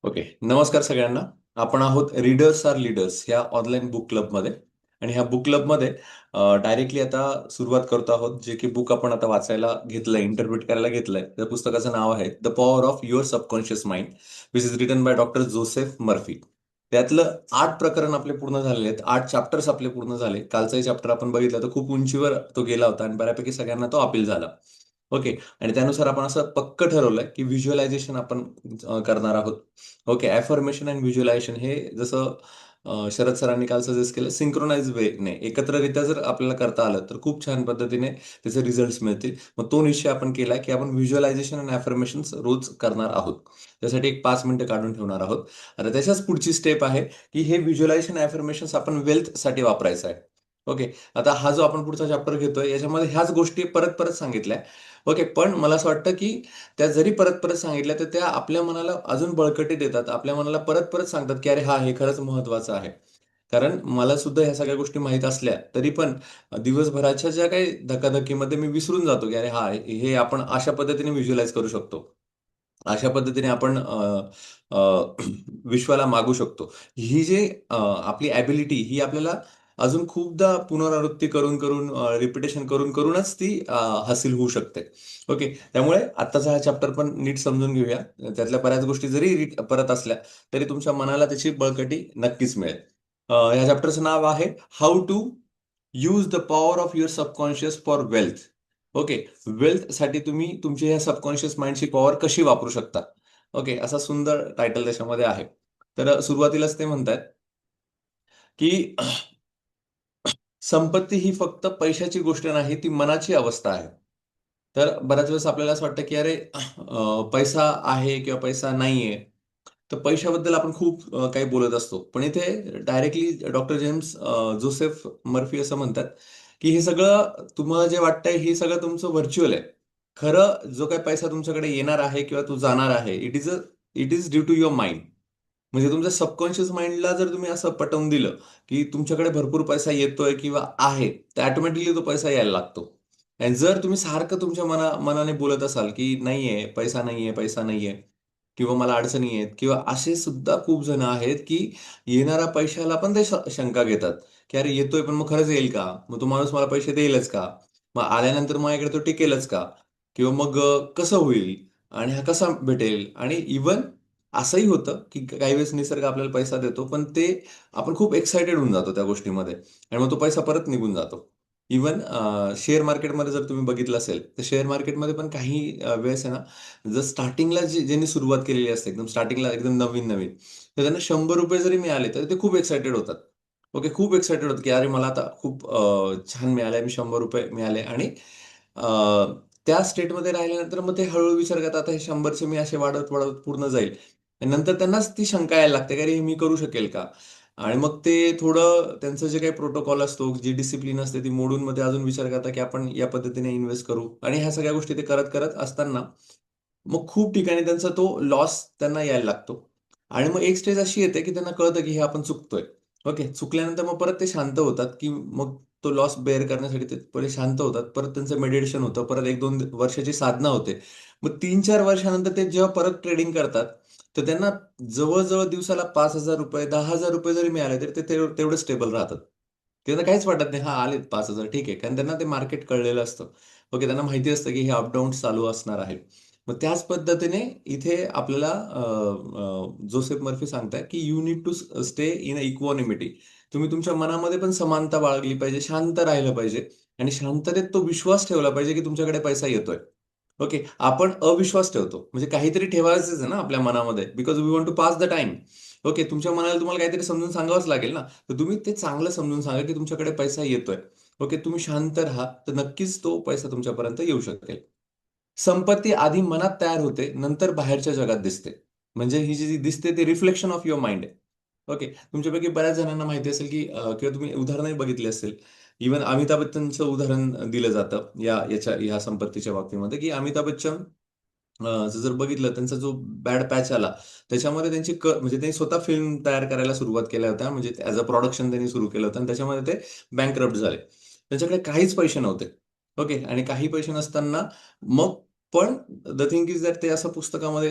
Okay. नमस्कार सगळ्यांना. आपण आहोत रीडर्स आर लीडर्स ह्या ऑनलाईन बुक क्लबमध्ये आणि ह्या बुक क्लबमध्ये डायरेक्टली आता सुरुवात करतो आहोत, जे की बुक आपण आता वाचायला घेतलंय, इंटरप्रिट करायला घेतलंय. त्या पुस्तकाचं नाव आहे the power of your subconscious mind, which is written by doctor Joseph Murphy. त्यातलं 8 प्रकरण आपले पूर्ण झालेले आहेत. 8 चॅप्टर्स आपले पूर्ण झाले. कालचाही चॅप्टर आपण बघितला तर खूप उंचीवर तो गेला होता आणि बऱ्यापैकी सगळ्यांना तो अपील झाला. ओके. आणि त्यानुसार आपण असं पक्क ठरवलंय की व्हिज्युअलायझेशन आपण करणार आहोत. ओके. ॲफर्मेशन अँड व्हिज्युअलायझेशन हे जसं शरद सरांनी काल सजेस्ट केलं, सिंक्रोनाइज वेने एकत्ररित्या जर आपल्याला करता आलं तर खूप छान पद्धतीने त्याचे रिझल्ट्स मिळतील. मग तो निश्चय आपण केलाय की आपण व्हिज्युअलायझेशन आणि ॲफर्मेशन्स रोज करणार आहोत. त्यासाठी एक 5 मिनिटं काढून ठेवणार आहोत. आता त्याच्याच पुढची स्टेप आहे की हे व्हिज्युअलायझेशन ॲफर्मेशन्स आपण वेल्थसाठी वापरायचं आहे. ओके. आता हा जो आपण पुढचा चॅप्टर घेतोय याच्यामध्ये ह्याच गोष्टी परत परत सांगितल्या. ओके. पण मला असं वाटतं की त्या जरी परत परत सांगितल्या तर त्या आपल्या मनाला अजून बळकटी देतात. आपल्या मनाला परत परत सांगतात की अरे हा हे खरंच महत्वाचं आहे. कारण मला सुद्धा ह्या सगळ्या गोष्टी माहीत असल्या तरी पण दिवसभराच्या ज्या काही धकाधकीमध्ये मी विसरून जातो की अरे हा हे आपण अशा पद्धतीने व्हिज्युअलाइज करू शकतो. अशा पद्धतीने आपण अ, विश्वाला मागू शकतो. ही जी आपली ॲबिलिटी ही आपल्याला अजून खूपदा पुनरावृत्ती करून, करून रिपिटेशन करून, करूनच ती हासिल होऊ शकते. ओके. त्यामुळे आत्ताचा हा चॅप्टर पण नीट समजून घेऊया. त्यातल्या बऱ्याच गोष्टी जरी परत असल्या, तरी तुमच्या मनाला त्याची बळकटी नक्कीच मिळेल. ह्या चॅप्टरचं नाव आहे how to use the power of your subconscious for wealth. Okay. वेल्थसाठी तुम्ही तुमची ह्या सबकॉन्शियस माइंडची पॉवर कशी वापरू शकता. ओके. असा सुंदर टायटल त्याच्यामध्ये आहे. तर सुरुवातीलाच ते म्हणतायत, की संपत्ती ही फक्त पैशाची गोष्ट नाही, ती मनाची अवस्था आहे. तर बऱ्याच वेळेस आपल्याला असं वाटतं, की अरे पैसा आहे किंवा पैसा नाहीये. तर पैशाबद्दल आपण खूप काही बोलत असतो. पण इथे directly doctor James Joseph Murphy असं म्हणतात, की हे सगळं तुम्हाला जे वाटतंय हे सगळं तुमचं व्हर्चुअल आहे. खरं जो काही पैसा तुमच्याकडे येणार आहे किंवा तो जाणार आहे, it is due to your mind. म्हणजे तुमच्या सबकॉन्शियस माइंडला जर तुम्ही असं पटवून दिलं, की तुमच्याकडे भरपूर पैसा येतोय किंवा आहे, तर ऑटोमॅटिकली तो पैसा यायला लागतो. आणि जर तुम्ही सारखं तुमच्या मनाने बोलत असाल, की नाहीये, पैसा नाहीये, पैसा नाहीये किंवा मला अडचणी आहेत किंवा असे सुद्धा खूप जण आहेत, की येणाऱ्या पैशाला पण ते शंका घेतात, की अरे येतोय पण मग खरंच येईल का? मग तो माणूस मला पैसे देईलच का? मग आल्यानंतर माझ्याकडे तो टिकेलच का? किंवा मग कसं होईल? आणि हा कसा भेटेल? आणि इव्हन असंही होतं, की काही वेळेस निसर्ग आपल्याला पैसा देतो, पण ते आपण खूप एक्साइटेड होऊन जातो त्या गोष्टीमध्ये आणि मग तो पैसा परत निघून जातो. इव्हन शेअर मार्केटमध्ये जर तुम्ही बघितलं असेल, तर शेअर मार्केटमध्ये पण काही वेळेस आहे ना, जर स्टार्टिंगला ज्यांनी सुरुवात केलेली असते, एकदम स्टार्टिंगला एकदम नवीन-नवीन, तर त्यांना ₹100 जरी मिळाले, तरी ते खूप एक्साइटेड होतात. ओके. खूप एक्साइटेड होतात, की अरे मला आता खूप छान मिळालंय, मी ₹100 मिळाले आणि अ, त्या स्टेटमध्ये राहिल्यानंतर मग ते हळू विचार करतात, आता हे 100चे मी असे वाढवत-वाढवत पूर्ण जाईल. आणि नंतर त्यांनाच ती शंका यायला लागते, की "अरे, हे मी करू शकेल का?" आणि मग ते थोडं त्यांचं जे काही प्रोटोकॉल असतो, जी डिसिप्लिन असते ती मोडून मग ते अजून विचार करतात, की आपण या पद्धतीने इन्व्हेस्ट करू आणि ह्या सगळ्या गोष्टी ते करत-करत असताना मग खूप ठिकाणी त्यांचा तो लॉस त्यांना यायला लागतो. आणि मग एक स्टेज अशी येते, की त्यांना कळतं, की हे आपण चुकतोय. ओके. चुकल्यानंतर मग परत ते शांत होतात, की मग तो लॉस बेअर करण्यासाठी ते पहिले शांत होतात. परत त्यांचं मेडिटेशन होतं. परत 1-2 वर्षाची साधना होते. मग 3-4 वर्षानंतर ते जेव्हा परत ट्रेडिंग करतात, तर त्यांना जवळ-जवळ दिवसाला ₹5,000 ₹10,000 जरी मिळाले, तरी ते तेवढे स्टेबल राहतात. त्यांना काहीच वाटत नाही, हां, आलेत 5,000 ठीक आहे. कारण त्यांना ते मार्केट कळलेलं असतं. ओके. त्यांना माहिती असतं, की हे अप चालू असणार आहे. मग त्याच पद्धतीने इथे आपल्याला जोसेफ मर्फी सांगताय, की you need to stay in equanimity. तुम्ही तुमच्या मनामध्ये पण समानता बाळगली पाहिजे, शांत राहिलं पाहिजे आणि शांततेत तो विश्वास ठेवला पाहिजे, की तुमच्याकडे पैसा येतोय. ओके. आपण अविश्वास ठेवतो. म्हणजे काहीतरी ठेवायचंच आहे ना आपल्या मनामध्ये because we want to pass the time. Okay. तुमच्या मनाला तुम्हाला काहीतरी समजून सांगावंच लागेल ना. तर तुम्ही ते चांगलं समजून सांगा, की तुमच्याकडे पैसा येतोय. ओके. तुम्ही शांत राहा, तर नक्कीच तो पैसा तुमच्यापर्यंत येऊ शकेल. संपत्ती आधी मनात तयार होते, नंतर बाहेरच्या जगात दिसते. म्हणजे ही जी दिसते ती रिफ्लेक्शन ऑफ युअर माइंड आहे. ओके. तुमच्यापैकी बऱ्याच जणांना माहिती असेल, की किंवा तुम्ही उदाहरणही बघितली असेल. इव्हन अमिताभ बच्चनचं उदाहरण दिलं जातं ह्या संपत्तीच्या बाबतीमध्ये, की अमिताभ बच्चन जर बघितलं त्यांचा जो बॅड पॅच आला, त्याच्यामध्ये त्यांची म्हणजे त्यांनी स्वतः फिल्म तयार करायला सुरुवात केल्या होत्या. म्हणजे ॲज अ प्रोडक्शन त्यांनी सुरू केलं होतं आणि त्याच्यामध्ये ते बँकरप्ट झाले. त्यांच्याकडे काहीच पैसे नव्हते. ओके. आणि काही पैसे नसताना मग पण द थिंग इज दॅट ते असं पुस्तकामध्ये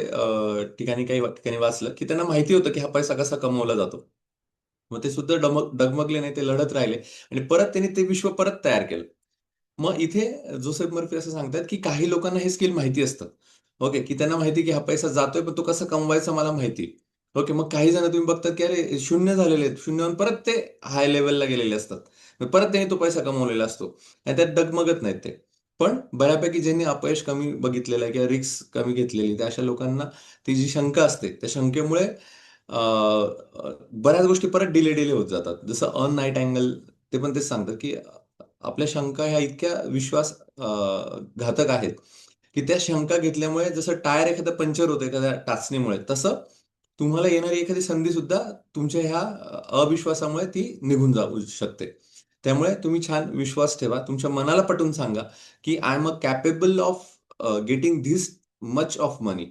काही ठिकाणी वाचलं की त्यांना माहिती होतं की हा पैसा कसा कमवला जातो. मग ते सुद्धा डगमगले नाही, ते लढत राहिले आणि परत त्यांनी ते विश्व परत तयार केलं. मग इथे जोसेफ मर्फी असं सांगतात, की काही लोकांना हे स्किल माहिती असतं. ओके, की त्यांना माहिती की हा पैसा जातोय, पण तो कसा कमवायचा मला माहिती. ओके, मग काही जण तुम्ही बघतात, की अरे शून्य झालेले आहेत. शून्यावरून परत ते हाय लेव्हलला गेलेले असतात. मग परत त्यांनी तो पैसा कमवलेला असतो आणि त्यात डगमगत नाहीत ते. पण बऱ्यापैकी ज्यांनी अपयश कमी बघितलेलं आहे किंवा रिस्क कमी घेतलेली, त्या अशा लोकांना ती जी शंका असते, त्या शंकेमुळे अ, बऱ्याच गोष्टी परत डिले होत जातात. जसं अर्न नाईटिंगेल ते पण तेच सांगतात, की आपल्या शंका ह्या इतक्या घातक आहेत, की त्या शंका घेतल्यामुळे जसं टायर एखादं पंक्चर होतं एखाद्या टाचणीमुळे, तसं तुम्हाला येणारी एखादी संधीसुद्धा तुमच्या ह्या अविश्वासामुळे ती निघून जाऊ शकते. त्यामुळे तुम्ही छान विश्वास ठेवा. तुमच्या मनाला पटवून सांगा, की I am capable of getting this much of money.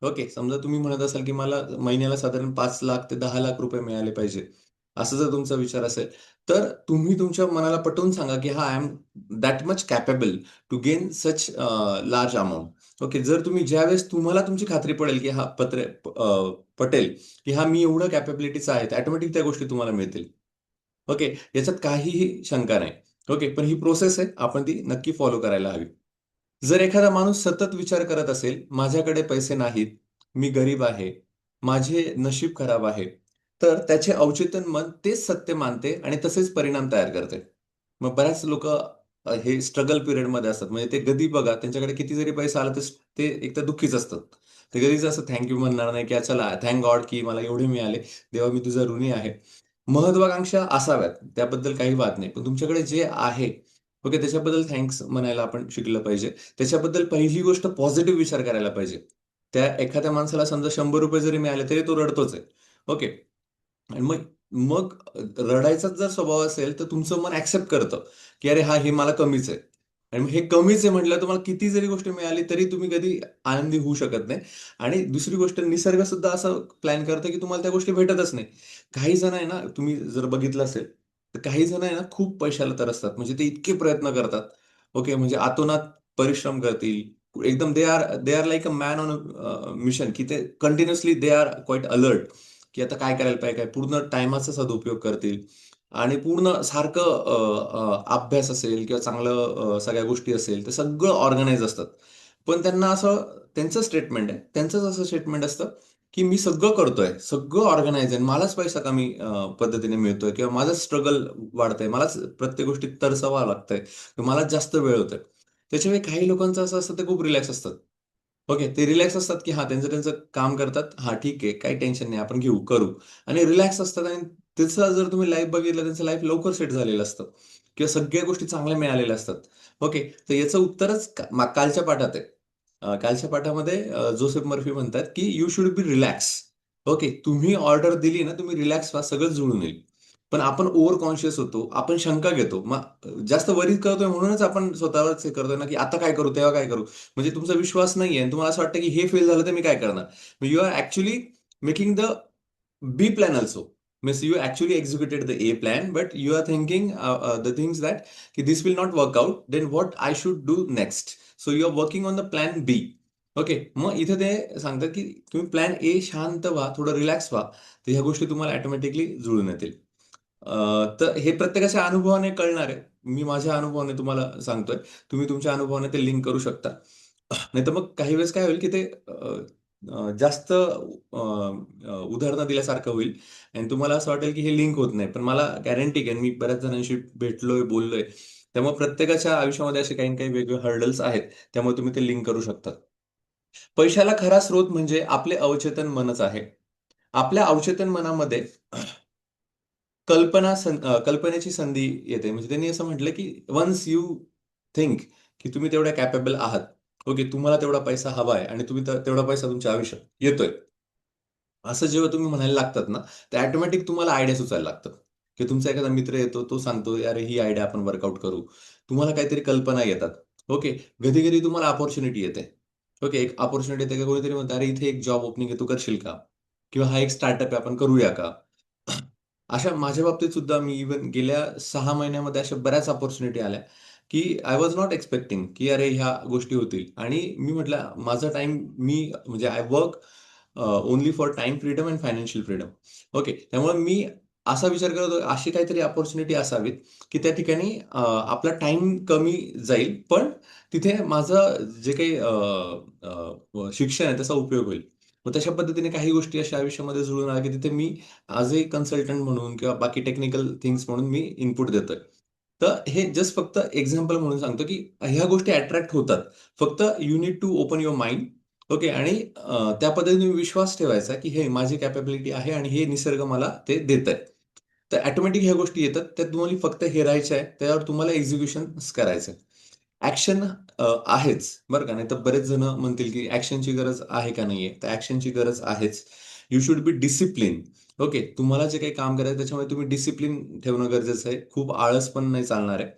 Okay. समजा तुम्ही म्हणत असाल, की मला महिन्याला साधारण 5,00,000 ते 10,00,000 रुपये मिळाले पाहिजे. असा जर तुमचा विचार असेल, तर तुम्ही तुमच्या मनाला पटवून सांगा, की हां, I am that much capable to gain such large amount. Okay. जर तुम्ही ज्यावेळेस तुम्हाला तुमची खात्री पडेल, की पटेल, की हां, मी एवढं कॅपेबिलिटीचा आहे, तर ऑटोमॅटिक त्या गोष्टी तुम्हाला मिळतील. ओके. याच्यात काहीही शंका नाही. ओके. पण ही प्रोसेस आहे. आपण ती नक्की फॉलो करायला हवी. जर एखादा माणूस सतत विचार करत असेल, माझ्याकडे पैसे नाहीत, मी गरीब आहे, माझे नशीब खराब आहे, तर त्याचे अवचेतन मन तेच सत्य मानते आणि तसेच परिणाम तयार करते. मग बऱ्याच लोकं हे स्ट्रगल पिरियडमध्ये असतात. म्हणजे ते कधी बघा त्यांच्याकडे किती जरी पैसा आला, तर ते एकतर दुःखीच असतात. ते कधीच असं थँक म्हणणार नाही, की चला थँक गॉड की मला एवढे मिळाले. देवा मी तुझा ऋणी आहे. महत्वाकांक्षा असाव्यात, त्याबद्दल काही वाद नाही. पण तुमच्याकडे जे आहे, ओके, त्याच्याबद्दल थँक्स म्हणायला आपण शिकलं पाहिजे. त्याच्याबद्दल पहिली गोष्ट पॉझिटिव्ह विचार करायला पाहिजे. त्या एखाद्या माणसाला समजा ₹100 जरी मिळाले, तरी तो रडतोच आहे. ओके. आणि मग मग रडायचाच जर स्वभाव असेल, तर तुमचं मन ॲक्सेप्ट करतं, की "अरे हां, हे मला कमीच आहे." आणि मग हे कमीच आहे म्हटल्यावर तुम्हाला किती जरी गोष्ट मिळाली, तरी तुम्ही कधी आनंदी होऊ शकत नाही. आणि दुसरी गोष्ट निसर्गसुद्धा असं प्लॅन करतं, की तुम्हाला त्या गोष्टी भेटतच नाही. काही जण आहे ना, तुम्ही जर बघितलं असेल, तर काही जण आहे ना, खूप पैशाला तरसतात. म्हणजे ते इतके प्रयत्न करतात. ओके, म्हणजे अतोनात परिश्रम करतील. एकदम they are like a man on mission, की ते continuously they are quite alert. की आता काय करायला पाहिजे, काय पूर्ण टाईमाचा सदुपयोग करतील आणि पूर्ण सारखं अभ्यास असेल किंवा चांगलं सगळ्या गोष्टी असेल, ते सगळं ऑर्गनाइज असतात. पण त्यांना असं त्यांचं स्टेटमेंट आहे. त्यांचंच असं स्टेटमेंट असतं, की मी सगळं करतोय, सगळं ऑर्गनाइज आहे. मलाच पैसा कमी पद्धतीने मिळतोय किंवा माझंच स्ट्रगल वाढतंय. मलाच प्रत्येक गोष्टीत तरसावं लागतंय. मलाच जास्त वेळ होतोय. त्याच्यामुळे काही लोकांचं असं असतं, ते खूप रिलॅक्स असतात. ओके. ते रिलॅक्स असतात, की हां, त्यांचं काम करतात. हां, ठीक आहे. काही टेन्शन नाही. आपण घेऊ, करू आणि रिलॅक्स असतात आणि त्याचं जर तुम्ही लाईफ बघितलं, त्यांचं लाईफ लवकर सेट झालेलं असतं किंवा सगळ्या गोष्टी चांगल्या मिळालेल्या असतात. ओके. तर याचं उत्तरच कालच्या पाठात आहे. कालच्या पाठामध्ये जोसेफ मर्फी म्हणतात, की "you should be relax." Okay. तुम्ही ऑर्डर दिली ना, तुम्ही रिलॅक्स व्हा, सगळं जुळून येईल. पण आपण ओव्हर कॉन्शियस होतो. आपण शंका घेतो. मग जास्त वरी करतोय म्हणूनच आपण स्वतःलाच हे करतोय ना, की आता काय करू, तेव्हा काय करू? म्हणजे तुमचा विश्वास नाहीये आणि तुम्हाला असं वाटतं, की हे फेल झालं तर मी काय करणार? You are actually making the B plan also. Means you actually executed the A plan, but you are thinking the things that ki this will not work out. Then what I should do next? So you are working on the plan B. Okay. मग इथे ते सांगतात, की तुम्ही plan A शांत व्हा, थोडं relax व्हा. तर ह्या गोष्टी तुम्हाला ऑटोमॅटिकली जुळून येतील. तर हे प्रत्येकाच्या अनुभवाने कळणार आहे. मी माझ्या अनुभवाने तुम्हाला सांगतोय. तुम्ही तुमच्या अनुभवाने ते लिंक करू शकता. नाहीतर मग काही वेळेस काय होईल, की ते जास्त उदाहरणं दिल्यासारखं होईल आणि तुम्हाला असं वाटेल, की हे लिंक होत नाही. पण मला गॅरंटी आहे, मी बऱ्याच जणांशी भेटलोय, बोललोय. त्यामुळे प्रत्येकाच्या आयुष्यामध्ये असे काही ना काही वेगळे हर्डल्स आहेत. त्यामुळे तुम्ही ते लिंक करू शकता. पैशाला खरा स्रोत म्हणजे आपले अवचेतन मनच आहे. आपल्या अवचेतन मनामध्ये कल्पनेची संधी येते. म्हणजे त्यांनी असं म्हटलं, की वन्स यू थिंक, की तुम्ही तेवढ्या कॅपेबल आहात. ओके, तुम्हाला तेवढा पैसा हवा आहे आणि तुम्ही तेवढा पैसा तुमच्या आयुष्यात येतोय. असं जेव्हा तुम्ही म्हणायला लागतात ना, तर ऑटोमॅटिक तुम्हाला आयडिया सुचायला लागतात. की तुमचा एखादा मित्र येतो, तो सांगतो, "अरे, ही आयडिया आपण वर्कआउट करू." तुम्हाला काहीतरी कल्पना येतात. ओके. कधी-कधी तुम्हाला अपॉर्च्युनिटी येते. ओके. एक अपॉर्च्युनिटी येते, की कोणीतरी म्हणतं, "अरे, इथे एक जॉब ओपनिंग आहे, तू करशील का?" किंवा "हा एक स्टार्टअप आहे, आपण करूया का?" अशा माझ्या बाबतीत सुद्धा मी इव्हन गेल्या 6 महिन्यामध्ये अशा बऱ्याच अपॉर्च्युनिटी आल्या, की आय वॉज नॉट एक्सपेक्टिंग की अरे ह्या गोष्टी होतील. आणि मी म्हटलं माझा टाइम मी म्हणजे I work only for time freedom and financial freedom. Okay, त्यामुळे मी असा विचार करत होतो अशी काहीतरी अपॉर्च्युनिटी असावीत की त्या ठिकाणी आपला टाइम कमी जाईल, पण तिथे माझं जे काही शिक्षण आहे त्याचा उपयोग होईल. मग तशा पद्धतीने काही गोष्टी अशा आयुष्यामध्ये जुळून आल्या की तिथे मी ॲज अ कन्सल्टंट म्हणून किंवा बाकी टेक्निकल थिंग्स म्हणून मी इनपुट देतोय. तर हे जस्ट फक्त एक्झाम्पल म्हणून सांगतो की ह्या गोष्टी अट्रॅक्ट होतात. फक्त you need to open your mind. Okay, आणि त्या पद्धतीने विश्वास ठेवायचा की हे माझी कॅपॅबिलिटी आहे आणि हे निसर्ग मला ते देत आहे. तर ऑटोमॅटिक ह्या गोष्टी येतात. त्या तुम्हाला फक्त हेरायच्या आहे. त्यावर तुम्हाला एक्झिक्युशन करायचं आहे. ॲक्शन आहेच बरं का. नाही तर बरेच जण म्हणतील की ॲक्शनची गरज आहे का नाहीये? तर ॲक्शनची गरज आहेच. You should be discipline. Okay, तुम्हाला जे काही काम करायचं त्याच्यामध्ये तुम्ही डिसिप्लिन ठेवणं गरजेचं आहे. खूप आळस पण नाही चालणार आहे.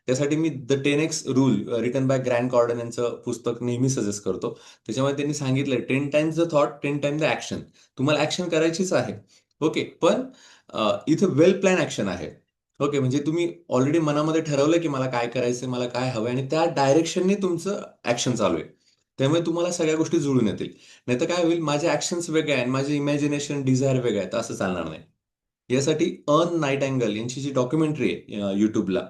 त्यासाठी मी the 10x rule written by Grant Cardone यांचं पुस्तक नेहमी सजेस्ट करतो. त्याच्यामध्ये त्यांनी सांगितलंय 10 times the thought, 10 times the action. तुम्हाला ॲक्शन करायचीच आहे. ओके, पण इथं वेल प्लॅन ॲक्शन आहे. ओके, म्हणजे तुम्ही ऑलरेडी मनामध्ये ठरवलंय की मला काय करायचंय, मला काय हवंय आणि त्या डायरेक्शनने तुमचं ॲक्शन चालू आहे. त्यामुळे तुम्हाला सगळ्या गोष्टी जुळून येतील. नाहीतर काय होईल, माझे ॲक्शन्स वेगळे आहे आणि माझे इमॅजिनेशन, डिझायर वेगळे आहेत, असं चालणार नाही. यासाठी अर्न नाईटिंगेल यांची जी डॉक्युमेंटरी आहे YouTubeला,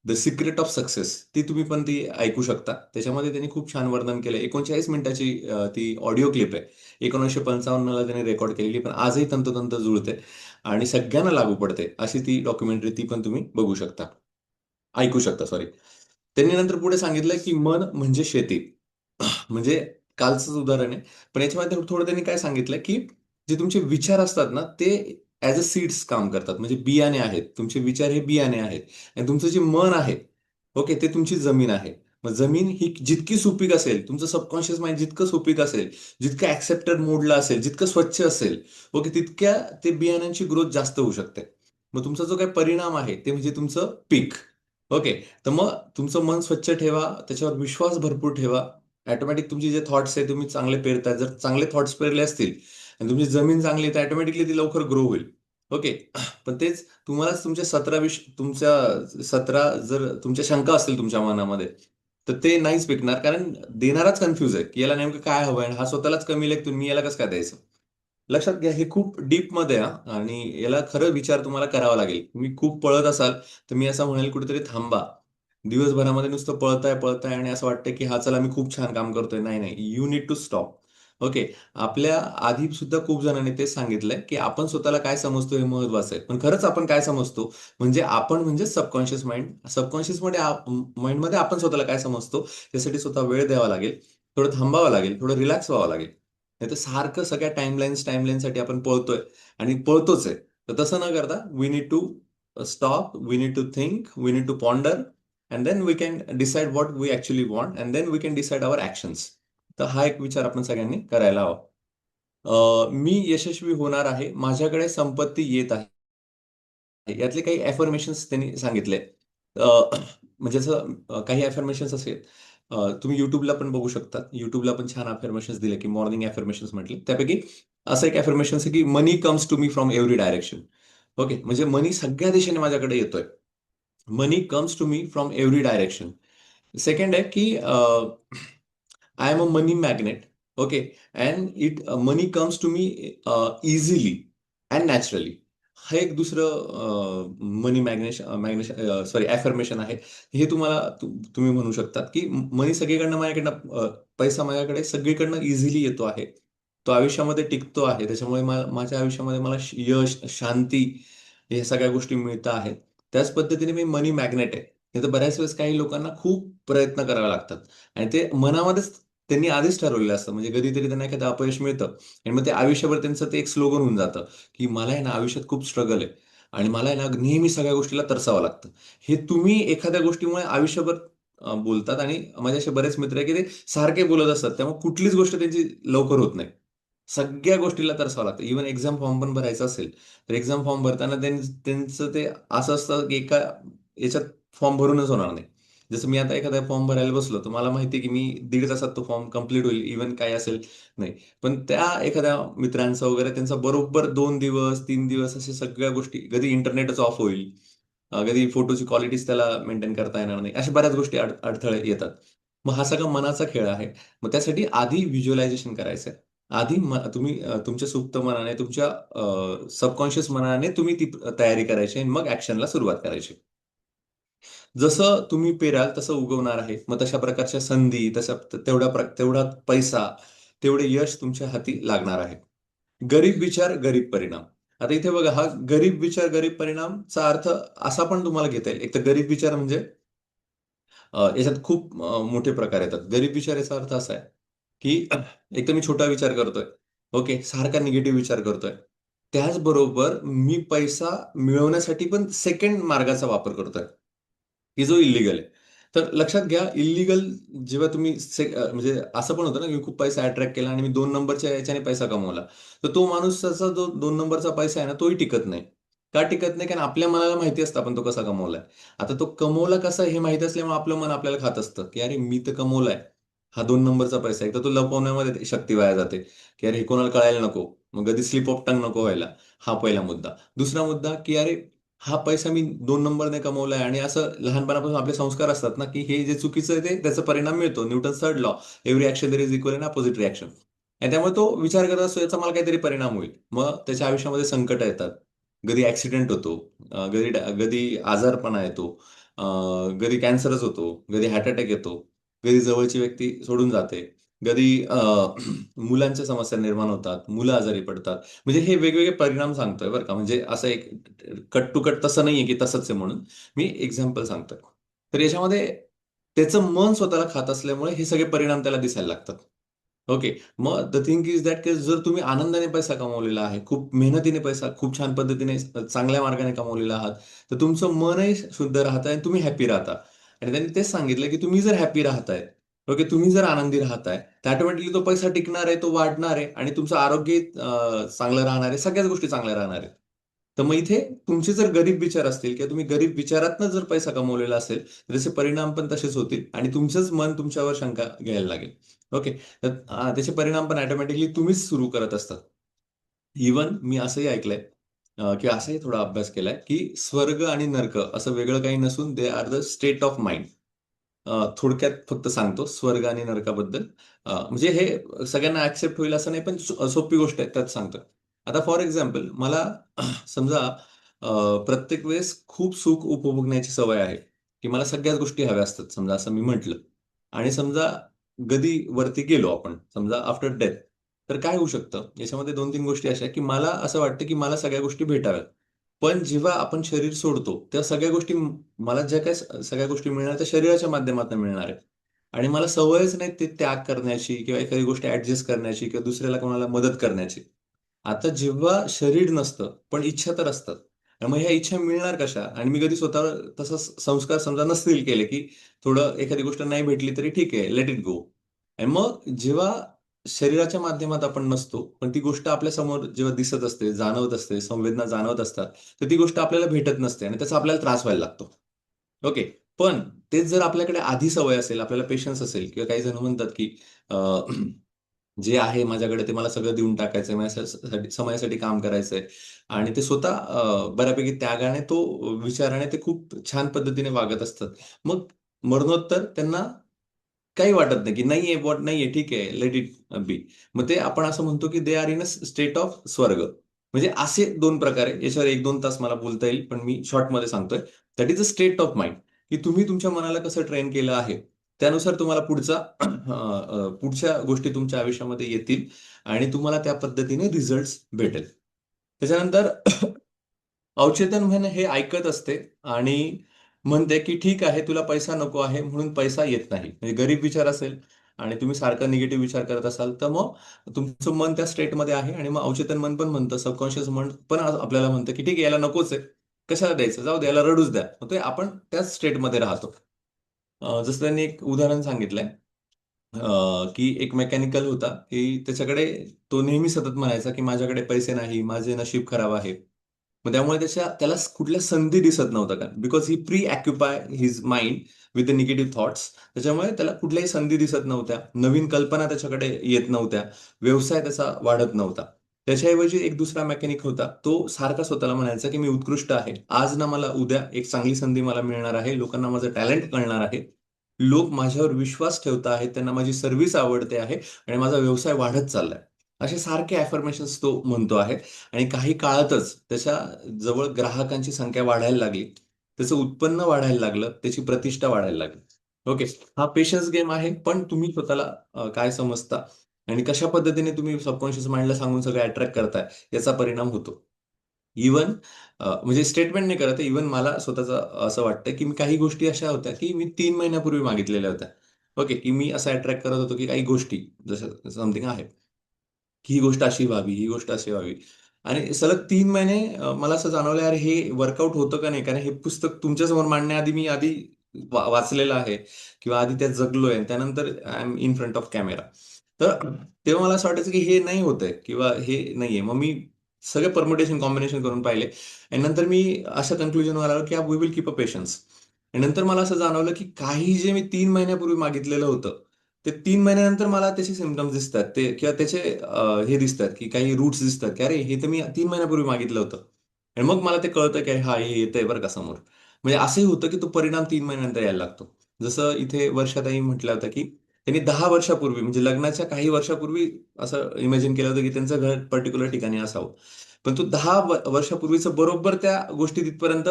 द सिक्रेट ऑफ सक्सेस, ती तुम्ही पण ती ऐकू शकता. त्याच्यामध्ये त्यांनी खूप छान वर्णन केलंय. 39 मिनिटाची ती ऑडिओ क्लिप आहे. 1955ला त्यांनी रेकॉर्ड केलेली, पण आजही तंतोतंत जुळते आणि सगळ्यांना लागू पडते. अशी ती डॉक्युमेंटरी, ती पण तुम्ही बघू शकता. ऐकू शकता, सॉरी. त्यांनी नंतर पुढे सांगितलंय की मन म्हणजे शेती. म्हणजे कालचंच उदाहरण आहे. पण याच्यामध्ये थोडं त्यांनी काय सांगितलं की जे तुमचे विचार असतात ना, ते ॲज अ सीड्स काम करतात. म्हणजे बियाणे आहेत. तुमचे विचार हे बियाणे आहेत. आणि तुमचं जे मन आहे, ओके, ते तुमची जमीन आहे. मग जमीन ही जितकी सुपीक असेल, तुमचं सबकॉन्शियस माइंड जितकं सुपीक असेल, जितकं ॲक्सेप्टेड मोडला असेल, जितकं स्वच्छ असेल, ओके, तितक्या ते बियाण्यांची ग्रोथ जास्त होऊ शकते. मग तुमचा जो काही परिणाम आहे, ते म्हणजे तुमचं पीक. ओके. तर मग तुमचं मन स्वच्छ ठेवा, त्याच्यावर विश्वास भरपूर ठेवा. ऑटोमॅटिक तुमचे जे थॉट्स आहे तुम्ही चांगले पेरताय. जर चांगले थॉट्स पेरले असतील आणि तुमची जमीन चांगली आहे, तर ऑटोमॅटिकली ती लवकर ग्रो होईल. ओके. पण तेच तुम्हालाच तुमच्या 17 जर तुमच्या शंका असतील तुमच्या मनामध्ये, तर ते नाहीच पिकणार. कारण देणाराच कन्फ्यूज आहे, की याला नेमकं काय हवंय आणि हा स्वतःलाच कमी लेखतो, मी याला कसं काय द्यायचं? लक्षात घ्या, हे खूप डीपमध्ये आहे आणि याला खरं विचार तुम्हाला करावा लागेल. तुम्ही खूप पळत असाल, तर मी असं म्हणेल कुठेतरी थांबा. दिवसभरामध्ये नुसतं पळताय, पळताय आणि असं वाटतं, की "हां, चला मी खूप छान काम करतोय." नाही, नाही. You need to stop. Okay. आपल्या आधी सुद्धा खूप जणांनी तेच सांगितलंय, की आपण स्वतःला काय समजतो हे महत्वाचं आहे. पण खरंच आपण काय समजतो? म्हणजे आपण म्हणजे सबकॉन्शियस माइंड. सबकॉन्शियसमध्ये माइंडमध्ये आपण स्वतःला काय समजतो? त्यासाठी स्वतः वेळ द्यावा लागेल. थोडं थांबावं लागेल. थोडं रिलॅक्स व्हावं लागेल. नाहीतर सारखं सगळ्या टाईमलाईन्ससाठी आपण पळतोय आणि पळतोच आहे. तर तसं न करता we need to stop, we need to think, we need to ponder and then we can decide what we actually want and then we can decide our actions. तर हा एक विचार आपण सगळ्यांनी करायला हवा. मी यशस्वी होणार आहे, माझ्याकडे संपत्ती येत आहे. यातले काही अफर्मेशन्स त्यांनी सांगितले. अ, म्हणजे असं काही अफर्मेशन्स असे तुम्ही YouTubeला पण बघू शकता. YouTubeला पण छान अफर्मेशन्स दिले, की मॉर्निंग अफर्मेशन्स म्हटले. त्यापैकी असं एक अफर्मेशन्स आहे, की money comes to me from every direction. Okay. म्हणजे मनी सगळ्या दिशेने माझ्याकडे येतोय. Money comes to me from every direction. Second आहे, की I am a money magnet. Okay. And money comes to me easily and naturally. हा एक दुसरं मनी सॉरी अफर्मेशन आहे. हे तुम्हाला तुम्ही म्हणू शकता, की मनी सगळीकडनं माझ्याकडनं पैसा माझ्याकडे सगळीकडनं इझिली येतो आहे. तो आयुष्यामध्ये टिकतो आहे. त्याच्यामुळे माझ्या आयुष्यामध्ये मला यश, शांती हे सगळ्या गोष्टी मिळत आहेत. त्याच पद्धतीने मी मनी मॅग्नेट आहे. नाहीतर बऱ्याच वेळेस काही लोकांना खूप प्रयत्न करावे लागतात आणि ते मनामध्येच त्यांनी आधीच ठरवलेलं असतं. म्हणजे कधीतरी त्यांना एखादं अपयश मिळतं आणि मग ते आयुष्यभर त्यांचं ते एक स्लोगन होऊन जातं, की मला आहे ना आयुष्यात खूप स्ट्रगल आहे आणि मला आहे ना नेहमी सगळ्या गोष्टीला तरसावं लागतं. हे तुम्ही एखाद्या गोष्टीमुळे आयुष्यभर बोलतात आणि माझे असे बरेच मित्र आहे, की ते सारखे बोलत असतात. त्यामुळे कुठलीच गोष्ट त्यांची लवकर होत नाही. सगळ्या गोष्टीला तरसावं लागतं. इव्हन एक्झाम फॉर्म पण भरायचा असेल, तर एक्झाम फॉर्म भरताना त्यांचं ते असं असतं, की एका याच्यात फॉर्म भरूनच होणार नाही. जसं मी आता एखादा फॉर्म भरायला बसलो, तर मला माहिती आहे, की मी 1.5 तासात तो फॉर्म कंप्लीट होईल. इव्हन काय असेल नाही. पण त्या एखाद्या मित्रांचा वगैरे त्यांचा बरोबर 2 दिवस, 3 दिवस अशा सगळ्या गोष्टी, कधी इंटरनेटच ऑफ होईल. कधी फोटोची क्वालिटीज त्याला मेंटेन करता येणार नाही. अशा बऱ्याच गोष्टी अडथळे येतात. मग हा सगळा मनाचा खेळ आहे. मग त्यासाठी आधी व्हिज्युअलायझेशन करायचं आहे. आधी तुम्ही तुमच्या सुप्त मनाने, तुमच्या सबकॉन्शियस मनाने तुम्ही ती तयारी करायची आणि मग ऍक्शनला सुरुवात करायची. जसं तुम्ही पेराल तसं उगवणार आहे. मग तशा प्रकारच्या संधी, तशा तेवढा पैसा, तेवढे यश तुमच्या हाती लागणार आहे. गरीब विचार, गरीब परिणाम. आता इथे बघा, हा गरीब विचार, गरीब परिणामचा अर्थ असा पण तुम्हाला घेता येईल. एक तर गरीब विचार म्हणजे याच्यात खूप मोठे प्रकार येतात. गरीब विचार याचा अर्थ असा आहे, की एक तर मी छोटा विचार करतोय. ओके, सारखा निगेटिव्ह विचार करतोय. त्याचबरोबर मी पैसा मिळवण्यासाठी पण सेकंड मार्गाचा वापर करतोय, की जो इल्लीगल आहे. तर लक्षात घ्या, इल्लीगल जेव्हा तुम्ही म्हणजे असं पण होतं ना, की खूप पैसा अट्रॅक्ट केला आणि मी 2 नंबरच्या याच्याने पैसा कमवला. तर तो माणूसाचा जो 2 नंबरचा पैसा आहे ना, तोही टिकत नाही. का टिकत नाही? कारण आपल्या मनाला माहिती असतं आपण तो कसा कमवलाय. आता तो कमवला कसा हे माहिती असल्यामुळे आपलं मन आपल्याला खात असतं, की अरे मी तर कमवलाय. हा 2 नंबरचा पैसा आहे. एक तर तो लपवण्यामध्ये शक्ती वाया जाते, की अरे हे कोणाला कळायला नको. मग कधी स्लिप ऑफ टंग नको व्हायला. हा पहिला मुद्दा. दुसरा मुद्दा, की अरे हा पैसा मी 2 नंबरने कमवलाय आणि असं लहानपणापासून आपले संस्कार असतात ना, की हे जे चुकीचं आहे ते त्याचा परिणाम मिळतो. Newton third law, every action there is equal and opposite reaction. आणि त्यामुळे तो विचार करत असतो याचा मला काहीतरी परिणाम होईल. मग त्याच्या आयुष्यामध्ये संकटं येतात. कधी ॲक्सिडेंट होतो, कधी आजारपणा येतो, अ, कधी कॅन्सरच होतो, कधी हार्ट अटॅक येतो, कधी जवळची व्यक्ती सोडून जाते, कधी मुलांच्या समस्या निर्माण होतात, मुलं आजारी पडतात. म्हणजे हे वेगवेगळे परिणाम सांगतोय बरं का. म्हणजे असं एक कट टू कट तसं नाहीये की तसंच आहे म्हणून. मी एक्झाम्पल सांगतोय. तर याच्यामध्ये त्याचं मन स्वतःला खात असल्यामुळे हे सगळे परिणाम त्याला दिसायला लागतात. ओके. मग द थिंग इज दॅट की जर तुम्ही आनंदाने पैसा कमवलेला आहे, खूप मेहनतीने पैसा खूप छान पद्धतीने चांगल्या मार्गाने कमवलेला आहात, तर तुमचं मनही शुद्ध राहतं आणि तुम्ही हॅपी राहता. आणि त्यांनी तेच सांगितलं की तुम्ही जर हॅपी राहताय, ओके, तुम्ही जर आनंदी राहताय, तर ऑटोमॅटिकली तो पैसा टिकणार आहे, तो वाढणार आहे आणि तुमचं आरोग्य चांगलं राहणार आहे, सगळ्याच गोष्टी चांगल्या राहणार आहेत. तर मग इथे तुमचे जर गरीब विचार असतील किंवा तुम्ही गरीब विचारातनं जर पैसा कमवलेला असेल, तर त्याचे परिणाम पण तसेच होतील आणि तुमचंच मन तुमच्यावर शंका घ्यायला लागेल. ओके. तर त्याचे परिणाम पण ऑटोमॅटिकली तुम्हीच सुरू करत असतात. इव्हन मी असंही ऐकलंय, किंवा असाही थोडा अभ्यास केलाय, की स्वर्ग आणि नर्क असं वेगळं काही नसून they are the state of mind. थोडक्यात फक्त सांगतो स्वर्ग आणि नरकाबद्दल. म्हणजे हे सगळ्यांना ऍक्सेप्ट होईल असं नाही, पण सोपी गोष्ट आहे त्यात सांगतो. आता फॉर एक्झाम्पल मला समजा प्रत्येक वेळेस खूप सुख उपभोगण्याची सवय आहे, की मला सगळ्याच गोष्टी हव्या असतात समजा असं मी म्हटलं. आणि समजा कधी वरती गेलो आपण समजा आफ्टर डेथ, तर काय होऊ शकतं याच्यामध्ये 2-3 गोष्टी अशा आहे, की मला असं वाटतं की मला सगळ्या गोष्टी भेटाव्यात. पण जेव्हा आपण शरीर सोडतो तेव्हा सगळ्या गोष्टी मला ज्या काही सगळ्या गोष्टी मिळणार त्या शरीराच्या माध्यमातून मिळणार आहेत. आणि मला सवयच नाही ते त्याग करण्याची किंवा एखादी गोष्ट ऍडजस्ट करण्याची किंवा दुसऱ्याला कोणाला मदत करण्याची. आता जेव्हा शरीर नसतं, पण इच्छा तर असतात. आणि मग ह्या इच्छा मिळणार कशा? आणि मी कधी स्वतःवर तसा संस्कार समजा नसतील केले, की थोडं एखादी गोष्ट नाही भेटली तरी ठीक आहे, लेट इट गो. आणि मग जेव्हा शरीराच्या माध्यमात आपण नसतो, पण ती गोष्ट आपल्या समोर जेव्हा दिसत असते, जाणवत असते, संवेदना जाणवत असतात, तर ती गोष्ट आपल्याला भेटत नसते आणि त्याचा आपल्याला त्रास व्हायला लागतो. ओके. पण तेच जर आपल्याकडे आधी सवय असेल, आपल्याला पेशन्स असेल किंवा काही जण म्हणतात, की अ, जे आहे माझ्याकडे ते मला सगळं देऊन टाकायचंय, माझ्यासाठी समाजासाठी काम करायचंय आणि ते स्वतः बऱ्यापैकी त्यागाने तो विचाराने ते खूप छान पद्धतीने वागत असतात. मग मरणोत्तर त्यांना काही वाटत नाही, की नाहीये, व्हॉट नाहीये, ठीक आहे, लेट इट बी. मग ते आपण असं म्हणतो, की they are in a state of स्वर्ग. म्हणजे असे 2 प्रकार आहे. याच्यावर 1-2 तास मला बोलता येईल, पण मी शॉर्टमध्ये सांगतोय. That is a state of mind, की तुम्ही तुमच्या मनाला कसं ट्रेन केलं आहे, त्यानुसार तुम्हाला पुढच्या गोष्टी तुमच्या आयुष्यामध्ये येतील आणि तुम्हाला त्या पद्धतीने रिझल्ट्स भेटेल. त्याच्यानंतर अवचेतन मन हे ऐकत असते आणि म्हणते, की ठीक आहे, तुला पैसा नको आहे म्हणून पैसा येत नाही. म्हणजे गरीब विचार असेल आणि तुम्ही सारखा निगेटिव्ह विचार करत असाल, तर मग तुमचं मन त्या स्टेटमध्ये आहे आणि मग अवचेतन मन पण म्हणतं, सबकॉन्शियस मन पण आपल्याला म्हणतं, की ठीक आहे, याला नकोच आहे. कशाला द्यायचं? जाऊ दे, याला रडूच द्या. मग ते आपण त्याच स्टेटमध्ये राहतो. जसं त्यांनी एक उदाहरण सांगितलंय, की एक मेकॅनिकल होता, की त्याच्याकडे तो नेहमी सतत म्हणायचा, की माझ्याकडे पैसे नाही, माझे नशीब खराब आहे. मग त्यामुळे त्याला कुठल्या संधी दिसत नव्हत्या का because he pre occupy his mind with the negative thoughts. त्याच्यामुळे त्याला कुठल्याही संधी दिसत नव्हत्या, नवीन कल्पना त्याच्याकडे येत नव्हत्या, व्यवसाय त्याचा वाढत नव्हता. त्याच्याऐवजी एक दुसरा मेकॅनिक होता, तो सारखा स्वतःला म्हणायचा की मी उत्कृष्ट आहे, आज ना मला उद्या एक चांगली संधी मला मिळणार आहे, लोकांना माझं टॅलेंट कळणार आहे, लोक माझ्यावर विश्वास ठेवत आहेत, त्यांना माझी सर्व्हिस आवडते आहे आणि माझा व्यवसाय वाढत चाललाय. असे सारखे अफर्मेशन्स तो म्हणतो आहे. आणि काही काळातच त्याच्या जवळ ग्राहकांची संख्या वाढायला लागली, त्याचं उत्पन्न वाढायला लागलं, त्याची प्रतिष्ठा वाढायला लागली. ओके. हा पेशन्स गेम आहे, पण तुम्ही स्वतःला काय समजता आणि कशा पद्धतीने तुम्ही सबकॉन्शियस माइंडला सांगून सगळं अट्रॅक्ट करताय याचा परिणाम होतो. इवन म्हणजे स्टेटमेंट नाही करत, इवन मला स्वतःचं असं वाटतं की मी काही गोष्टी अशा होत्या की मी 3 महिन्यापूर्वी मागितलेल्या होत्या. ओके, की मी असं अट्रॅक्ट करत होतो की काही गोष्टी जसं समथिंग आहे, की ही गोष्ट अशी व्हावी, ही गोष्ट अशी व्हावी. आणि सलग 3 महिने मला असं झालं, यार हे वर्कआउट होतं का नाही? कारण हे पुस्तक तुमच्यासमोर मांडण्याआधी मी आधी वाचलेलं आहे किंवा आधी त्यात जगलोय आणि त्यानंतर I am in front of camera. तर तेव्हा मला असं वाटायचं की हे नाही होतंय किंवा हे नाहीये. मग मी सगळे परम्युटेशन कॉम्बिनेशन करून पाहिले आणि नंतर मी अशा कन्क्लुजनवर आलो की we will keep a patience. आणि नंतर मला असं जाणवलं की काही जे मी 3 महिन्यापूर्वी मागितलेलं होतं, ते 3 महिन्यानंतर मला त्याचे सिम्पटम्स दिसतात ते किंवा त्याचे हे दिसतात की काही रूट्स दिसतात की अरे हे तर मी 3 महिन्यापूर्वी मागितलं होतं. आणि मग मला ते कळतं की हा हे येतंय बरं का समोर. म्हणजे असंही होतं की तो परिणाम 3 महिन्यानंतर यायला लागतो. जसं इथे वर्षाताई म्हटलं होतं की त्यांनी 10 वर्षापूर्वी म्हणजे लग्नाच्या काही वर्षापूर्वी असं इमॅजिन केलं होतं की त्यांचं घर पर्टिक्युलर ठिकाणी असावं. पण तो 10 वर्षापूर्वीचं बरोबर त्या गोष्टी तिथपर्यंत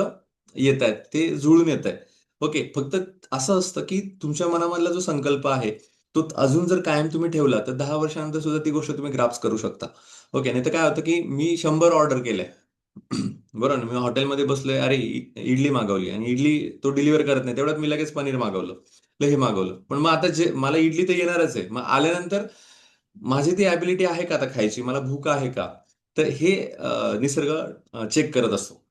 येत आहेत, ते जुळून येत आहे. ओके. फक्त असं असतं की तुमच्या मनामधला जो संकल्प आहे, तो अजून जर कायम तुम्ही ठेवला, तर 10 वर्षानंतर सुद्धा ती गोष्ट तुम्ही ग्रास्प करू शकता. ओके. नाही तर काय होतं की मी 100 ऑर्डर केलंय. बरोबर ना? मी हॉटेलमध्ये बसलोय, अरे इडली मागवली आणि इडली तो डिलिव्हर करत नाही. तेवढ्यात मी लगेच पनीर मागवलं, हे मागवलं. पण मग आता जे मला इडली तर येणारच आहे. मग आल्यानंतर माझी ती ॲबिलिटी आहे का आता खायची? मला भूक आहे का? तर हे निसर्ग चेक करत असतो.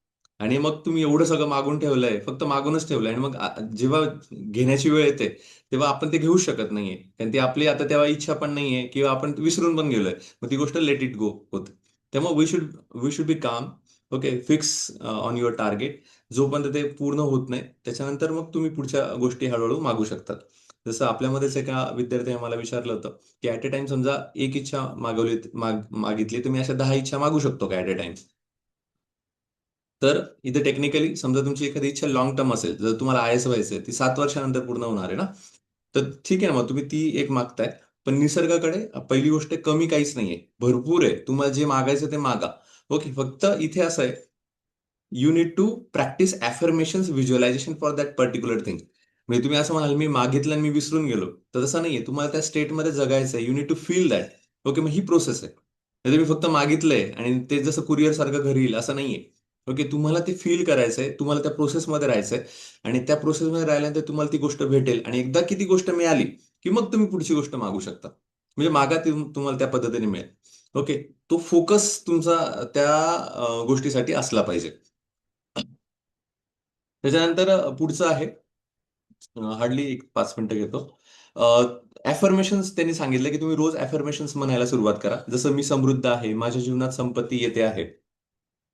आणि मग तुम्ही एवढं सगळं मागून ठेवलंय, फक्त मागूनच ठेवलंय आणि मग जेव्हा घेण्याची वेळ येते, तेव्हा आपण ते घेऊच शकत नाहीये. कारण ती आपली आता तेव्हा इच्छा पण नाहीये किंवा आपण विसरून पण गेलोय. मग ती गोष्ट लेट इट गो होते. त्यामुळे वी शुड बी काम. Okay. Fix on your target. जोपर्यंत ते पूर्ण होत नाही, त्याच्यानंतर मग तुम्ही पुढच्या गोष्टी हळूहळू मागू शकतात. जसं आपल्यामध्येच एका विद्यार्थ्याने मला विचारलं होतं, की ॲट अ टाईम समजा एक इच्छा मागितली, तुम्ही अशा 10 इच्छा मागू शकतो का ॲट अ टाईम? तर इथे टेक्निकली समजा तुमची एखादी इच्छा लाँग टर्म असेल, जर तुम्हाला आय-एस व्हायचंय, ती 7 वर्षानंतर पूर्ण होणार आहे ना, तर ठीक आहे ना, मग तुम्ही ती एक मागताय. पण निसर्गाकडे पहिली गोष्ट कमी काहीच नाहीये. भरपूर आहे. तुम्हाला जे मागायचं ते मागा. ओके. फक्त इथे असं आहे, you need to practice affirmations visualisation for that particular thing. म्हणजे तुम्ही असं म्हणाल, मी मागितलं आणि मी विसरून गेलो. तर तसं नाहीये. तुम्हाला त्या स्टेटमध्ये जगायचंय. You need to feel that. Okay. मग ही प्रोसेस आहे. नाहीतर मी फक्त मागितलंय आणि ते जसं कुरिअर सारखं घरी येईल असं नाहीये. ओके. तुम्हाला ते फील करायचंय. तुम्हाला त्या प्रोसेसमध्ये राहायचंय आणि त्या प्रोसेसमध्ये राहिल्यानंतर तुम्हाला ती गोष्ट भेटेल आणि एकदा की ती गोष्ट मिळाली, की मग तुम्ही पुढची गोष्ट मागू शकता. म्हणजे मागा ती तुम्हाला त्या पद्धतीने मिळेल. ओके. तो फोकस तुमचा त्या गोष्टीसाठी असला पाहिजे. त्याच्यानंतर पुढचं आहे, हार्डली एक 5 मिनिटं घेतो. अफर्मेशन्स त्यांनी सांगितलं, की तुम्ही रोज अफर्मेशन्स म्हणायला सुरुवात करा. जसं मी समृद्ध आहे, माझ्या जीवनात संपत्ती येते आहे.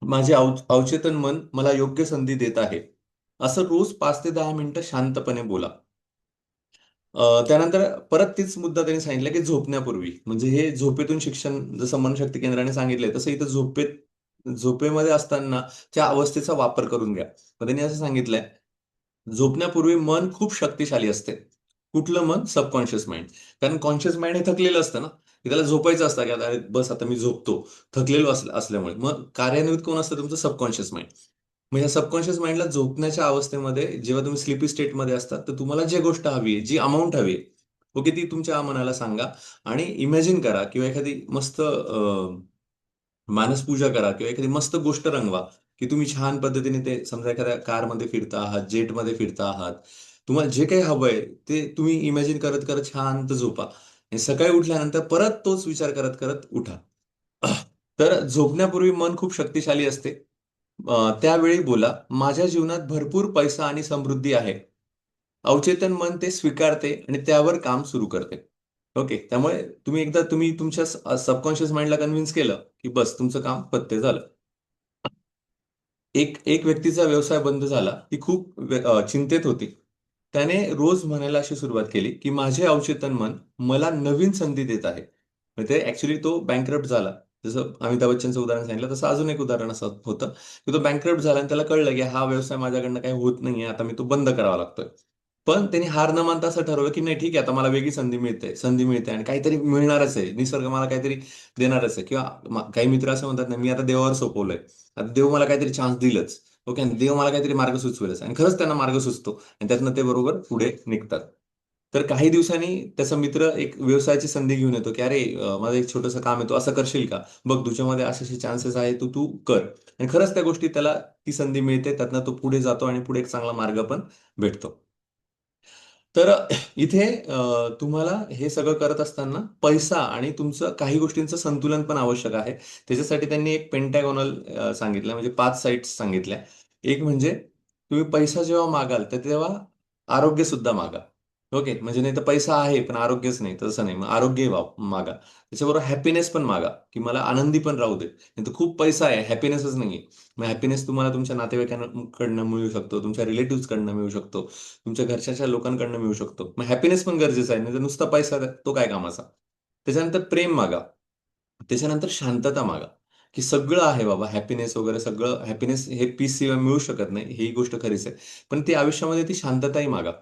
माझे अवचेतन मन मला योग्य संधी देत आहे. असं रोज 5 ते 10 मिनिटं शांतपणे बोला. त्यानंतर परत तीच मुद्दा त्यांनी सांगितला, की झोपण्यापूर्वी. म्हणजे हे झोपेतून शिक्षण जसं मनशक्ती केंद्राने सांगितलंय, तसं इथं झोपेमध्ये असताना त्या अवस्थेचा वापर करून घ्या. मग त्यांनी असं सांगितलंय, झोपण्यापूर्वी मन खूप शक्तिशाली असते. कुठलं मन? Subconscious mind. कारण कॉन्शियस माइंड हे थकलेलं असतं ना, की त्याला झोपायचं असतं, की आता अरे बस आता मी झोपतो. थकलेलो असल्यामुळे. मग कार्यान्वित कोण असतं? तुमचं सबकॉन्शियस माइंड. मग ह्या सबकॉन्शियस माइंडला झोपण्याच्या अवस्थेमध्ये जेव्हा तुम्ही स्लीपी स्टेटमध्ये असतात, तर तुम्हाला जी गोष्ट हवी आहे, जी अमाउंट हवी आहे, ओके, ती तुमच्या मनाला सांगा आणि इमॅजिन करा किंवा एखादी मस्त मानसपूजा करा किंवा एखादी मस्त गोष्ट रंगवा, की तुम्ही छान पद्धतीने ते समजा एखाद्या कारमध्ये फिरता आहात, जेटमध्ये फिरता आहात. तुम्हाला जे काही हवंय ते तुम्ही इमॅजिन करत, करत शांत झोपा आणि सकाळी उठल्यानंतर परत तोच विचार करत, करत उठा. तर झोपण्यापूर्वी मन खूप शक्तिशाली असते. त्यावेळी बोला, माझ्या जीवनात भरपूर पैसा आणि समृद्धी आहे. अवचेतन मन ते स्वीकारते आणि त्यावर काम सुरू करते. ओके. त्यामुळे तुम्ही तुमच्या सबकॉन्शियस माइंडला कन्व्हिन्स केलं, की बस तुमचं काम पत्ते झालं. एक एक व्यक्तीचा व्यवसाय बंद झाला. ती खूप चिंतेत होती. त्याने रोज म्हणायला अशी सुरुवात केली, की माझे अवचेतन मन मला नवीन संधी देत आहे. म्हणजे ॲक्चुअली तो बँकरप्ट झाला. जसं अमिताभ बच्चनचं उदाहरण सांगितलं, तसं अजून एक उदाहरण असं होतं की तो बँकरप्ट झाला आणि त्याला कळलं की हा व्यवसाय माझ्याकडनं काही होत नाहीये, आता मी तो बंद करावा लागतोय. पण त्यांनी हार न मानता असं ठरवलं की नाही, ठीक आहे, आता मला वेगळी संधी मिळते आणि काहीतरी मिळणारच आहे, निसर्ग मला काहीतरी देणारच आहे. किंवा काही मित्र असं म्हणतात ना, मी आता देवावर सोपवलंय, आता देव मला काहीतरी चान्स दिलंच. ओके, आणि देव मला काहीतरी मार्ग सुचवेलच, आणि खरंच त्यांना मार्ग सुचतो आणि त्यातनं ते बरोबर पुढे निघतात. तर काही दिवसांनी त्याचा मित्र एक व्यवसायाची संधी घेऊन येतो की अरे, माझं एक छोटंसं काम आहे, तू असं करशील का? बघ, तुझ्यामध्ये असे असे चान्सेस आहे, तू तू कर. आणि खरंच त्या गोष्टी त्याला ती संधी मिळते, त्यातनं तो पुढे जातो आणि पुढे एक चांगला मार्ग पण भेटतो. तर इथे तुम्हाला हे सगळं करत असताना पैसा आणि तुमचं काही गोष्टींचं संतुलन पण आवश्यक आहे. त्याच्यासाठी त्यांनी एक पेंटॅगॉनल सांगितलं, म्हणजे 5 साईट्स सांगितल्या. एक म्हणजे तुम्ही पैसा जेव्हा मागाल तर तेव्हा आरोग्य सुद्धा मागा. ओके, म्हणजे नाही तर पैसा आहे पण आरोग्यच नाही, तसं नाही. मग आरोग्य मागा. त्याच्याबरोबर हॅपीनेस पण मागा, की मला आनंदी पण राहू दे. नाही तर खूप पैसा आहे, हॅपीनेसच नाहीये. मग हॅपीनेस तुम्हाला तुमच्या नातेवाईकांकडनं मिळू शकतो, तुमच्या रिलेटिव्ह कडनं मिळू शकतो, तुमच्या घरच्याच्या लोकांकडनं मिळू शकतो. मग हॅपीनेस पण गरजेचा आहे, नाही तर नुसता पैसा तो काय कामाचा. त्याच्यानंतर प्रेम मागा. त्याच्यानंतर शांतता मागा, की सगळं आहे बाबा, हॅपीनेस वगैरे सगळं. हॅपीनेस हे पीस शिवाय मिळू शकत नाही, ही गोष्ट खरीच आहे. पण ती आयुष्यामध्ये ती शांतताही मागा.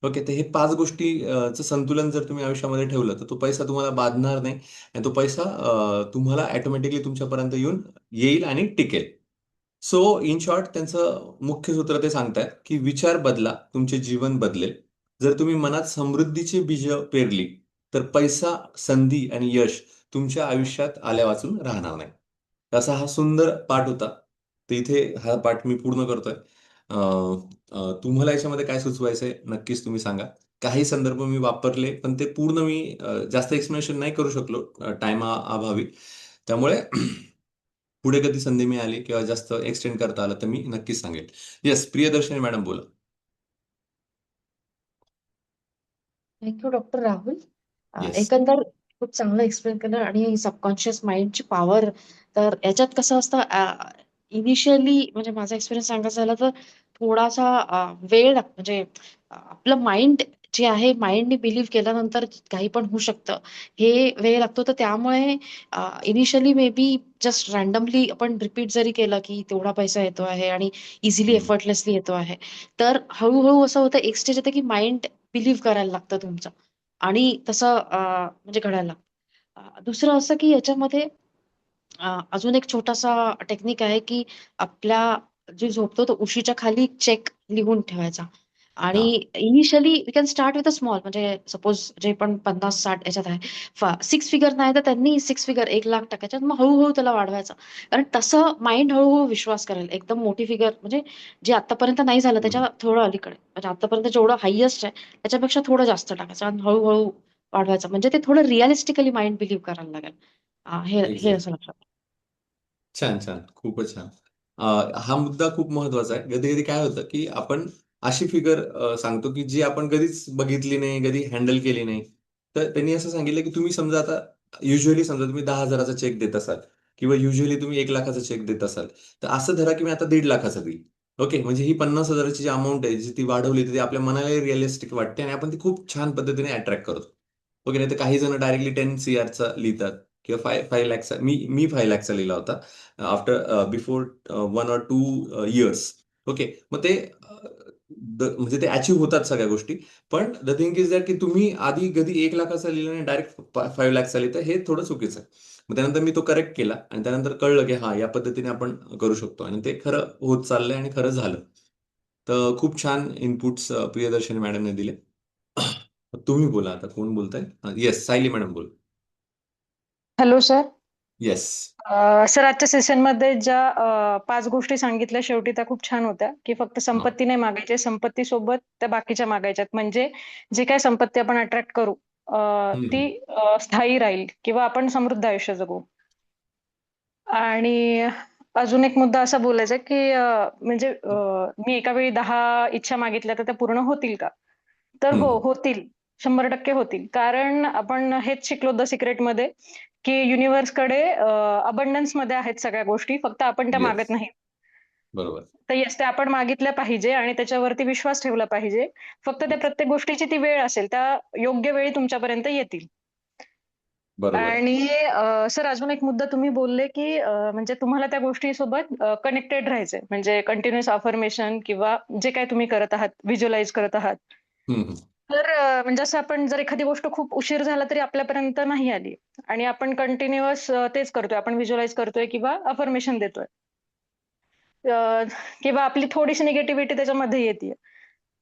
ओके, तर हे 5 गोष्टी चं संतुलन जर तुम्ही आयुष्यामध्ये ठेवलं तर तो पैसा तुम्हाला बाधणार नाही, आणि तो पैसा तुम्हाला ऑटोमॅटिकली तुमच्यापर्यंत येईल आणि टिकेल. सो इन शॉर्ट, त्यांचं मुख्य सूत्र ते सांगतायत की विचार बदला, तुमचे जीवन बदलेल. जर तुम्ही मनात समृद्धीची बीज पेरली तर पैसा, संधी आणि यश तुमच्या आयुष्यात आल्या वाचून राहणार नाही. असा हा सुंदर पाठ होता. तर इथे हा पाठ मी पूर्ण करतोय. तुम्हाला याच्यामध्ये काय सुचवायचंय नक्कीच तुम्ही सांगा. काही संदर्भ मी वापरले, पण ते पूर्ण मी जास्त एक्सप्लेनेशन नाही करू शकलो टाइमा अभावी. त्यामुळे पुढे कधी संधी मिळाली किंवा जास्त एक्सटेंड करता आलं तर मी नक्कीच सांगेल. येस, प्रियदर्शनी मॅडम बोला. Thank you doctor Rahul. येस. एकंदर खूप चांगलं एक्सप्लेन केलं आणि सबकॉन्शियस माइंडची पॉवर. तर याच्यात कसं असतं, इनिशियली म्हणजे माझा एक्सपिरियन्स सांगायचा झाला तर थोडासा वेळ लागतो. म्हणजे आपलं माइंड जे आहे, माइंडने बिलीव्ह केल्यानंतर काही पण होऊ शकतं, हे वेळ लागतो. तर त्यामुळे initially may be just randomly आपण रिपीट जरी केलं की तेवढा पैसा येतो आहे आणि इझिली हम्म. एफर्टलेसली येतो आहे, तर हळूहळू असं होतं, एक स्टेज येतं की माइंड बिलीव्ह करायला लागतं तुमचं, आणि तसं म्हणजे घडायला लागतं. दुसरं असं की याच्यामध्ये अजून एक छोटासा टेक्निक आहे की आपल्या जे झोपतो तो उशीच्या खाली चेक लिहून ठेवायचा. आणि हा. Initially we can start with a small, म्हणजे सपोज जे पण 50-60 याच्यात आहे, 6 फिगर नाही तर त्यांनी 6 फिगर, 1 लाख टाकायच्यात, मग हळूहळू त्याला वाढवायचं. कारण तसं माइंड हळूहळू विश्वास करेल. एकदम मोठी फिगर म्हणजे जे आतापर्यंत नाही झालं त्याच्या हम्म. थोडं अलीकडे, म्हणजे आतापर्यंत जेवढं हायेस्ट आहे त्याच्यापेक्षा थोडं जास्त टाकायचं आणि हळूहळू वाढवायचं. म्हणजे ते थोडं रिअलिस्टिकली माइंड बिलीव्ह करायला लागेल. हे हे एक्झॅक्ट. असं लक्षात. छान, छान. खूपच छान. हा मुद्दा खूप महत्वाचा आहे. कधी-कधी काय होतं, की आपण अशी फिगर सांगतो, की जी आपण कधीच बघितली नाही, कधी हँडल केली नाही. तर त्यांनी असं सांगितलं, की तुम्ही समजा आता युजुअली समजा तुम्ही 10,000चा चेक देत असाल किंवा युजुअली तुम्ही 1,00,000चा चेक देत असाल. तर असं धरा, की मी आता 1,50,000चा देईल. ओके, म्हणजे ही 50,000ची जी अमाउंट आहे, जी ती वाढवली, तर ती आपल्या मनालाही रिअलिस्टिक वाटते आणि आपण ती खूप छान पद्धतीने अट्रॅक्ट करतो. ओके, नाही तर काही जण डायरेक्टली 10 सीआरचा लिहितात किंवा 5 लाखचा. मी 5 लाखचा लिहिला होता. After before 1 or 2 years. Okay. मग ते म्हणजे ते अचीव्ह होतात सगळ्या गोष्टी. पण द थिंग इज दॅट की तुम्ही आधी कधी 1,00,000चा लिहिलं आणि डायरेक्ट 5 लाखचा लिहिता, हे थोडं चुकीचं आहे. मग त्यानंतर मी तो करेक्ट केला आणि त्यानंतर कळलं की हां, या पद्धतीने आपण करू शकतो आणि ते खरं होत चाललंय आणि खरं झालं. तर खूप छान इनपुट्स प्रियदर्शनी मॅडमने दिले. तुम्ही बोला आता. कोण बोलताय? येस, सायली मॅडम बोल. Hello sir. येस. सर, आजच्या सेशनमध्ये ज्या 5 गोष्टी सांगितल्या शेवटी त्या खूप छान होत्या, की फक्त हां. संपत्ती नाही मागायची, संपत्तीसोबत त्या बाकीच्या मागायच्यात. म्हणजे जी काय संपत्ती आपण अट्रॅक्ट करू हं, ती हं. स्थायी राहील किंवा आपण समृद्ध आयुष्य जगू. आणि अजून एक मुद्दा असा बोलायचा आहे, की म्हणजे मी एका वेळी 10 इच्छा मागितल्या तर त्या पूर्ण होतील का? तर हं, हो, हं. होतील. 100% होतील. कारण आपण हेच शिकलो द सिक्रेटमध्ये, की युनिव्हर्सकडे अबंडन्समध्ये आहेत सगळ्या गोष्टी. फक्त आपण त्या येस. मागत नाही. बरोबर. तर येस, त्या आपण मागितल्या पाहिजे आणि त्याच्यावरती विश्वास ठेवला पाहिजे. फक्त त्या येस. प्रत्येक गोष्टीची ती वेळ असेल, त्या योग्य वेळी तुमच्यापर्यंत येतील. बरोबर आहे. आणि सर अजून एक मुद्दा तुम्ही बोलले, की म्हणजे तुम्हाला त्या गोष्टीसोबत कनेक्टेड राहायचंय. म्हणजे कंटिन्युअस अफर्मेशन किंवा जे काही तुम्ही करत आहात, व्हिज्युअलाइज करत आहात. हं, हं. तर म्हणजे असं आपण जर एखादी गोष्ट खूप उशीर झाला तरी आपल्यापर्यंत नाही आली आणि आपण कंटिन्युअस तेच करतोय. आपण व्हिज्युअलाइज करतोय किंवा अफर्मेशन देतोय. अ, किंवा आपली थोडीशी निगेटिव्हिटी त्याच्यामध्ये येतीये.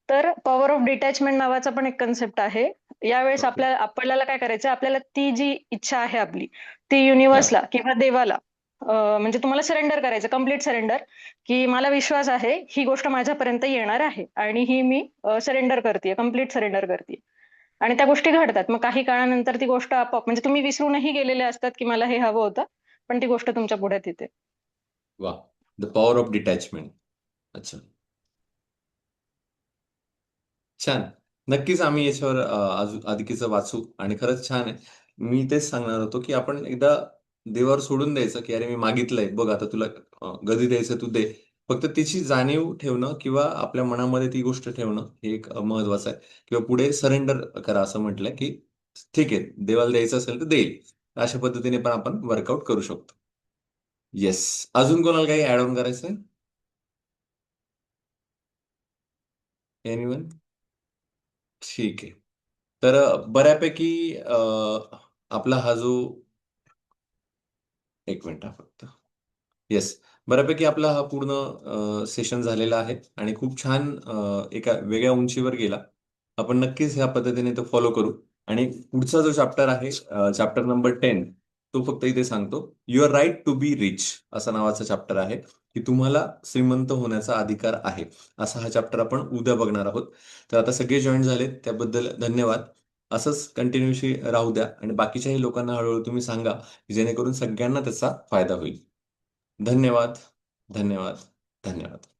तर पॉवर ऑफ डिटॅचमेंट नावाचा पण एक कन्सेप्ट आहे. यावेळेस ओके. आपल्याला काय करायचंय, आपल्याला ती जी इच्छा आहे आपली, ती हां. युनिव्हर्सला किंवा देवाला म्हणजे तुम्हाला सरेंडर करायचं, कंप्लीट सरेंडर, की मला विश्वास आहे, ही गोष्ट माझ्यापर्यंत येणार आहे आणि ही मी सरेंडर करतीये, कंप्लीट सरेंडर करतीये. आणि त्या गोष्टी घडतात. मग काही काळानंतर ती गोष्ट आपोआप म्हणजे तुम्ही विसरूनही गेलेले असतात, की मला हे हवं होतं, पण ती गोष्ट तुमच्या पुढ्यात येते. वाह! The power of detachment. अच्छा. छान. नक्कीच आम्ही याच्यावर अधिकीचं वाचू आणि खरंच छान आहे. मी तेच सांगणार होतो, की आपण एकदा देवावर सोडून द्यायचं, की "अरे, मी मागितलंय, बघ आता तुला कधी द्यायचं तू दे." फक्त तिची जाणीव ठेवणं किंवा आपल्या मनामध्ये ती गोष्ट ठेवणं हे एक महत्वाचं आहे किंवा पुढे सरेंडर करा असं म्हटलंय, की ठीक आहे, देवाला द्यायचं असेल तर देईल. अशा पद्धतीने पण आपण वर्कआउट करू शकतो. येस. अजून कोणाला काही ॲड ऑन करायचंय? एनीवन? ठीक आहे. तर बऱ्यापैकी आपला हा जो एक मिनिट हा फक्त. येस. बऱ्यापैकी आपला हा पूर्ण सेशन झालेला आहे आणि खूप छान एका वेगळ्या उंचीवर गेला. आपण नक्कीच ह्या पद्धतीने तो फॉलो करू आणि पुढचा जो चॅप्टर आहे चॅप्टर नंबर 10 तो फक्त इथे सांगतो. "You are right to be rich" असा नावाचा चॅप्टर आहे, की तुम्हाला श्रीमंत होण्याचा अधिकार आहे. असा हा चॅप्टर आपण उद्या बघणार आहोत. तर आता सगळे जॉइन झालेत त्याबद्दल धन्यवाद. असंच कंटिन्यूशी राहू द्या आणि बाकीच्याही लोकांना हळू तुम्ही सांगा, की जेणेकरून सगळ्यांना त्याचा फायदा होईल. धन्यवाद, धन्यवाद, धन्यवाद.